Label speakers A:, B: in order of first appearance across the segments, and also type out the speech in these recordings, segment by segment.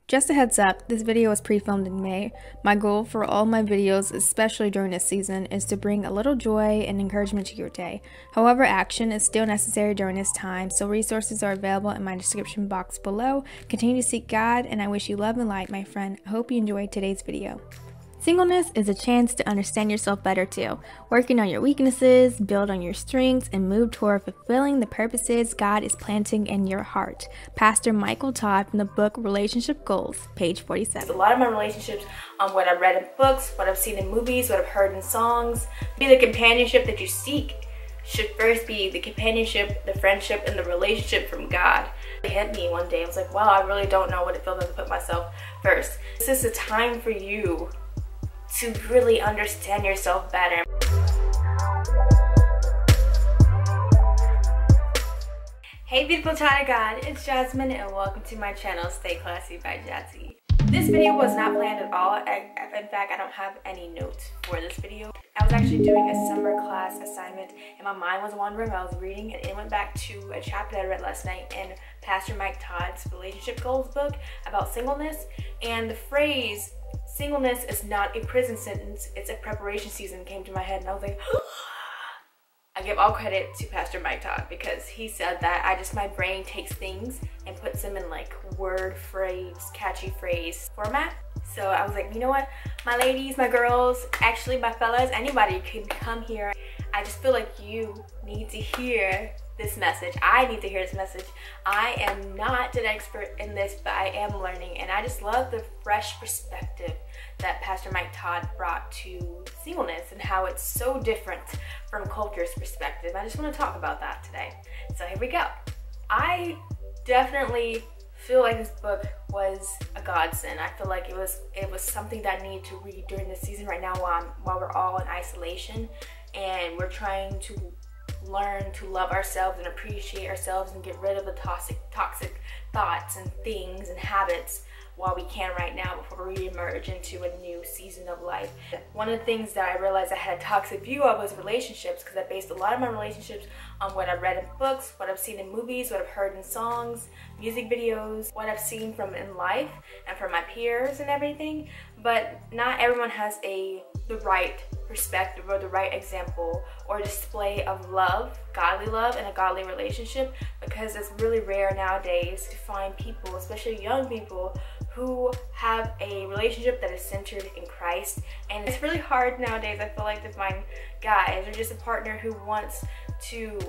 A: Just a heads up, this video was pre-filmed in May. My goal for all my videos, especially during this season, is to bring a little joy and encouragement to your day. However, action is still necessary during this time, so resources are available in my description box below. Continue to seek God, and I wish you love and light, my friend. I hope you enjoyed today's video. Singleness is a chance to understand yourself better too, working on your weaknesses, build on your strengths, and move toward fulfilling the purposes God is planting in your heart. Pastor Michael Todd from the book Relationship Goals, page 47.
B: A lot of my relationships, what I've read in books, what I've seen in movies, what I've heard in songs, be the companionship that you seek should first be the companionship, the friendship, and the relationship from God. It hit me one day. I was like, wow, I really don't know what it feels like to put myself first. This is a time for you to really understand yourself better. Hey beautiful child of God, it's Jasmine and welcome to my channel, Stay Classy by Jazzy. This video was not planned at all. In fact, I don't have any notes for this video. I was actually doing a summer class assignment and my mind was wandering. I was reading and it went back to a chapter that I read last night in Pastor Mike Todd's Relationship Goals book about singleness, and the phrase singleness is not a prison sentence, it's a preparation season came to my head, and I was like, I give all credit to Pastor Mike Todd because he said that my brain takes things and puts them in like word, phrase, catchy phrase format. So I was like, you know what, my ladies, my girls, actually my fellas, anybody can come here. I just feel like you need to hear this message. I need to hear this message. I am not an expert in this, but I am learning, and I just love the fresh perspective that Pastor Mike Todd brought to singleness and how it's so different from culture's perspective. I just want to talk about that today. So here we go. I definitely feel like this book was a godsend. I feel like it was something that I needed to read during this season right now while we're all in isolation and we're trying to learn to love ourselves and appreciate ourselves and get rid of the toxic thoughts and things and habits while we can right now before we emerge into a new season of life. One of the things that I realized I had a toxic view of was relationships, because I based a lot of my relationships on what I've read in books, what I've seen in movies, what I've heard in songs, music videos, what I've seen from in life and from my peers and everything. But not everyone has the right perspective or the right example or display of love, godly love, and a godly relationship, because it's really rare nowadays to find people, especially young people, who have a relationship that is centered in Christ. And it's really hard nowadays, I feel like, to find guys or just a partner who wants to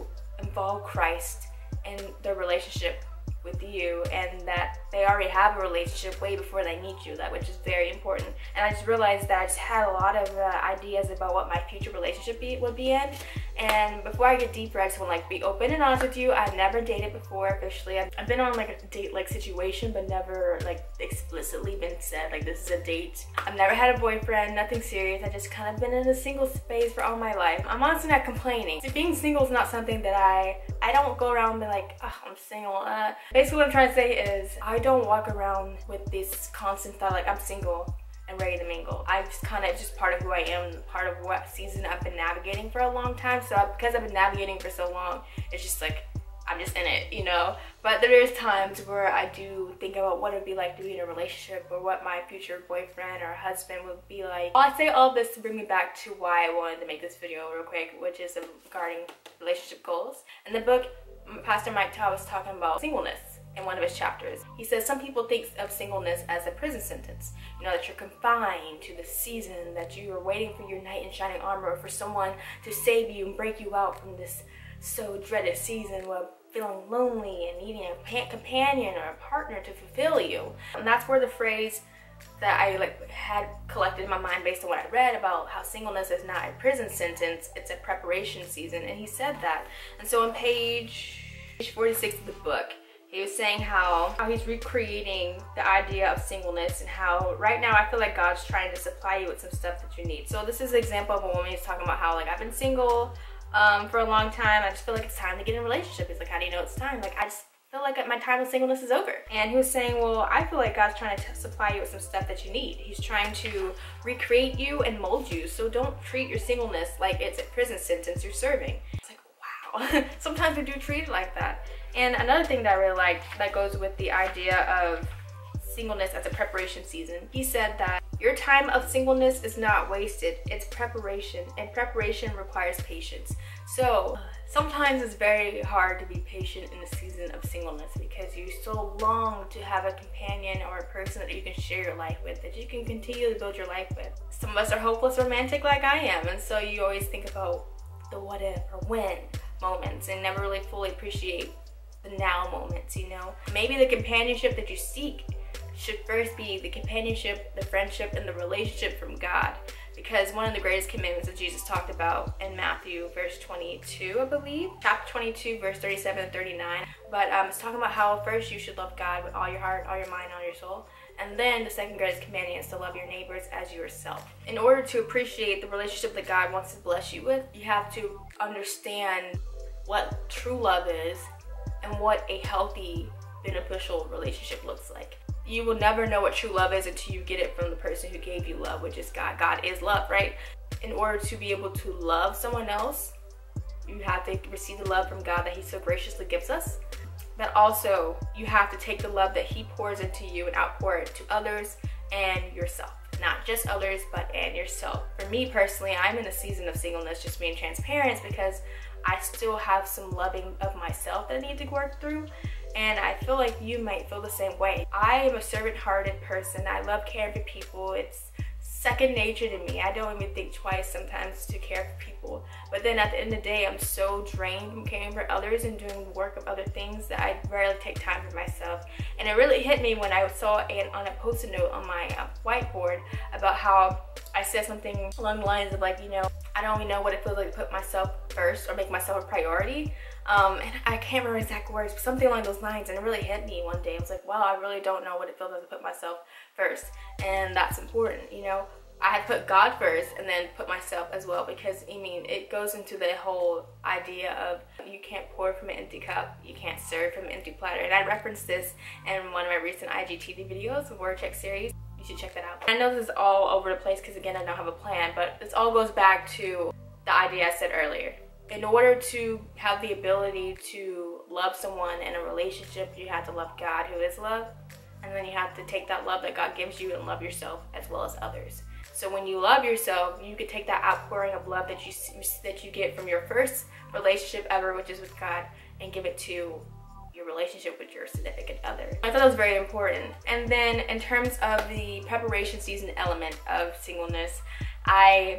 B: involve Christ in their relationship with you, and that they already have a relationship way before they meet you, which is very important. And I just realized that I just had a lot of ideas about what my future relationship would be in. And before I get deeper, I just want to be open and honest with you. I've never dated before officially. I've been on a date situation, but never explicitly been said this is a date. I've never had a boyfriend, nothing serious. I just kind of been in a single space for all my life. I'm honestly not complaining. So being single is not something that I don't go around and be like, oh, I'm single. Basically what I'm trying to say is I don't walk around with this constant thought like I'm single and ready to mingle. I'm just kind of part of who I am, part of what season I've been navigating for a long time. So because I've been navigating for so long, it's just I'm just in it, you know. But there is times where I do think about what it would be like to be in a relationship, or what my future boyfriend or husband would be like. I say all this to bring me back to why I wanted to make this video real quick, which is regarding relationship goals. In the book, Pastor Mike Todd was talking about singleness in one of his chapters. He says some people think of singleness as a prison sentence, you know, that you're confined to the season, that you are waiting for your knight in shining armor, or for someone to save you and break you out from this so dreaded season where feeling lonely and needing a companion or a partner to fulfill you. And that's where the phrase that I had collected in my mind based on what I read about how singleness is not a prison sentence, it's a preparation season. And he said that. And so on page 46 of the book, he was saying how he's recreating the idea of singleness, and how right now I feel like God's trying to supply you with some stuff that you need. So this is an example of a woman who's talking about how I've been single for a long time. I just feel like it's time to get in a relationship. He's like, how do you know it's time? I just feel like my time of singleness is over. And he was saying, well, I feel like God's trying to supply you with some stuff that you need. He's trying to recreate you and mold you. So don't treat your singleness like it's a prison sentence you're serving. It's like, wow. Sometimes we do treat it like that. And another thing that I really like that goes with the idea of singleness as a preparation season. He said that your time of singleness is not wasted, it's preparation, and preparation requires patience. So sometimes it's very hard to be patient in the season of singleness because you so long to have a companion or a person that you can share your life with, that you can continue to build your life with. Some of us are hopeless romantic like I am, and so you always think about the what if or when moments and never really fully appreciate the now moments, you know? Maybe the companionship that you seek should first be the companionship, the friendship, and the relationship from God. Because one of the greatest commandments that Jesus talked about in Matthew verse 22, I believe, chapter 22, verse 37 and 39. But it's talking about how first you should love God with all your heart, all your mind, all your soul. And then the second greatest commandment is to love your neighbors as yourself. In order to appreciate the relationship that God wants to bless you with, you have to understand what true love is and what a healthy, beneficial relationship looks like. You will never know what true love is until you get it from the person who gave you love, which is God. God is love, right? In order to be able to love someone else, you have to receive the love from God that He so graciously gives us. But also, you have to take the love that He pours into you and outpour it to others and yourself. Not just others, but and yourself. For me personally, I'm in a season of singleness, just being transparent, because I still have some loving of myself that I need to work through. And I feel like you might feel the same way. I am a servant-hearted person. I love caring for people. It's second nature to me. I don't even think twice sometimes to care for people. But then at the end of the day, I'm so drained from caring for others and doing work of other things that I rarely take time for myself. And it really hit me when I saw on a post-it note on my whiteboard about how I said something along the lines of like, you know, I don't even know what it feels like to put myself first or make myself a priority. And I can't remember exact words, but something along those lines, and it really hit me one day. I was like, wow, I really don't know what it feels like to put myself first. And that's important, you know. I had put God first and then put myself as well, because I mean, it goes into the whole idea of you can't pour from an empty cup, you can't serve from an empty platter. And I referenced this in one of my recent IGTV videos, the Word Check series. You should check that out. I know this is all over the place because again, I don't have a plan, but this all goes back to the idea I said earlier. In order to have the ability to love someone in a relationship, you have to love God, who is love, and then you have to take that love that God gives you and love yourself as well as others. So when you love yourself, you can take that outpouring of love that you get from your first relationship ever, which is with God, and give it to your relationship with your significant other. I thought that was very important. And then in terms of the preparation season element of singleness, I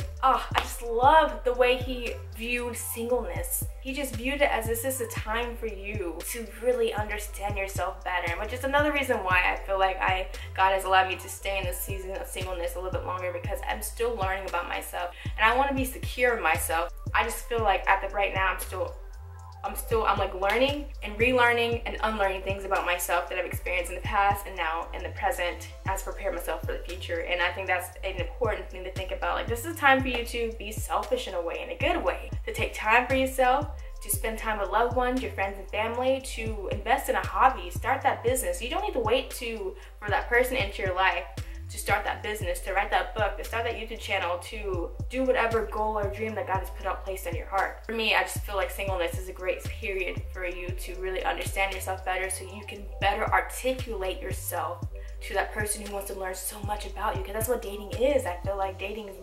B: just love the way he viewed singleness. He just viewed it as this is a time for you to really understand yourself better, which is another reason why I feel like God has allowed me to stay in this season of singleness a little bit longer, because I'm still learning about myself and I want to be secure in myself. I just feel like right now I'm like learning and relearning and unlearning things about myself that I've experienced in the past and now in the present as prepare myself for the future. And I think that's an important thing to think about. Like, this is a time for you to be selfish in a way, in a good way, to take time for yourself, to spend time with loved ones, your friends and family, to invest in a hobby, start that business. You don't need to wait for that person into your life to start that business, to write that book, to start that YouTube channel, to do whatever goal or dream that God has placed in your heart. For me, I just feel like singleness is a great period for you to really understand yourself better, so you can better articulate yourself to that person who wants to learn so much about you, because that's what dating is. I feel like dating is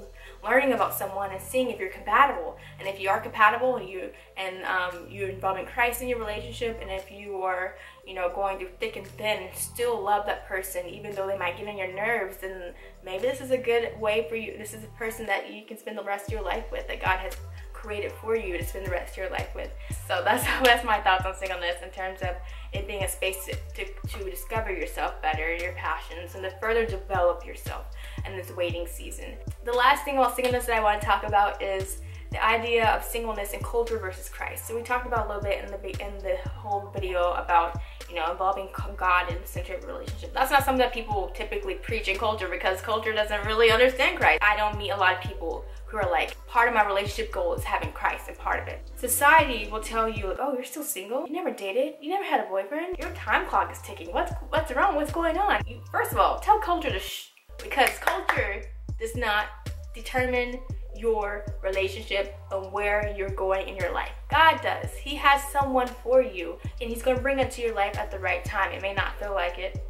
B: learning about someone and seeing if you're compatible. And if you are compatible and you're involving Christ in your relationship, and if you are, you know, going through thick and thin and still love that person even though they might get on your nerves, then maybe this is a good way for you. This is a person that you can spend the rest of your life with, that God has created for you to spend the rest of your life with. So that's my thoughts on singleness, in terms of it being a space to discover yourself better, your passions, and to further develop yourself in this waiting season. The last thing about singleness that I want to talk about is the idea of singleness and culture versus Christ. So we talked about a little bit in the whole video about, you know, involving God in the center of a relationship. That's not something that people typically preach in culture, because culture doesn't really understand Christ. I don't meet a lot of people who are like, part of my relationship goal is having Christ, and part of it. Society will tell you, like, oh, you're still single? You never dated? You never had a boyfriend? Your time clock is ticking. What's wrong? What's going on? First of all, tell culture to shh, because culture does not determine your relationship and where you're going in your life. God does. He has someone for you, and He's going to bring it to your life at the right time. It may not feel like it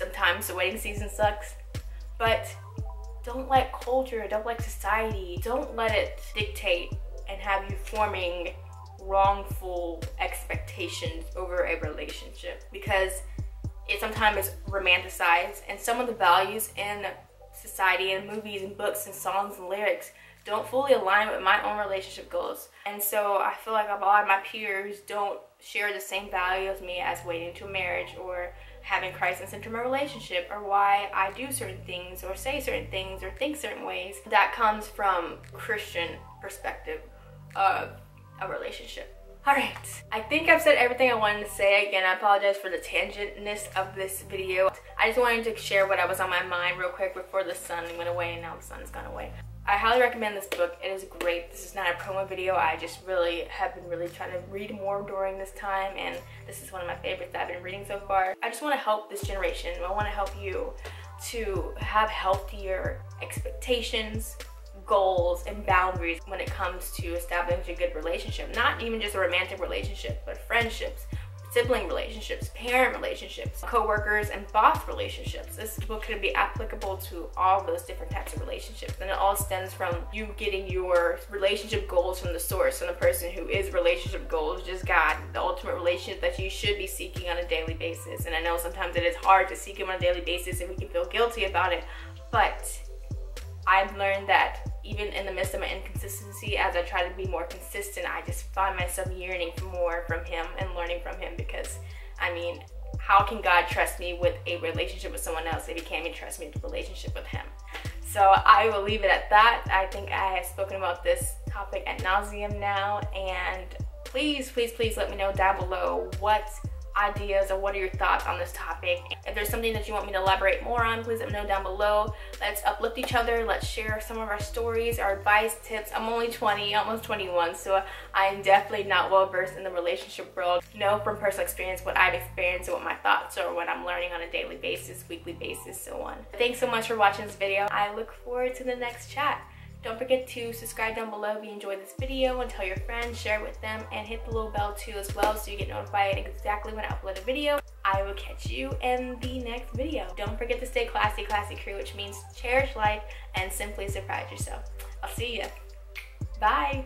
B: sometimes the waiting season sucks, but don't let culture, don't let society, don't let it dictate and have you forming wrongful expectations over a relationship, because it sometimes is romanticized, and some of the values in society and movies and books and songs and lyrics don't fully align with my own relationship goals. And so I feel like a lot of my peers don't share the same value as me as waiting to marriage or having Christ in the center of my relationship, or why I do certain things or say certain things or think certain ways. That comes from Christian perspective of a relationship. Alright, I think I've said everything I wanted to say. Again, I apologize for the tangentness of this video. I just wanted to share what was on my mind real quick before the sun went away, and now the sun has gone away. I highly recommend this book. It is great. This is not a promo video. I just really have been trying to read more during this time, and this is one of my favorites that I've been reading so far. I just want to help this generation. I want to help you to have healthier expectations, goals, and boundaries when it comes to establishing a good relationship. Not even just a romantic relationship, but friendships, sibling relationships, parent relationships, co-workers, and boss relationships. This book can be applicable to all those different types of relationships, and it all stems from you getting your relationship goals from the source, from the person who is relationship goals, just God, the ultimate relationship that you should be seeking on a daily basis. And I know sometimes it is hard to seek him on a daily basis and we can feel guilty about it, but I've learned that even in the midst of my inconsistency, as I try to be more consistent, I just find myself yearning for more from him and learning from him, because, I mean, how can God trust me with a relationship with someone else if he can't even trust me with a relationship with him? So I will leave it at that. I think I have spoken about this topic ad nauseum now, and please, please, please let me know down below what ideas or what are your thoughts on this topic. If there's something that you want me to elaborate more on, please let me know down below. Let's uplift each other. Let's share some of our stories, our advice, tips. I'm only 20, almost 21, so I'm definitely not well versed in the relationship world. Know from personal experience what I've experienced and what my thoughts are, what I'm learning on a daily basis, weekly basis, so on. Thanks so much for watching this video. I look forward to the next chat. Don't forget to subscribe down below if you enjoyed this video, and tell your friends, share it with them, and hit the little bell too as well so you get notified exactly when I upload a video. I will catch you in the next video. Don't forget to stay classy, classy crew, which means cherish life and simply surprise yourself. I'll see ya. Bye.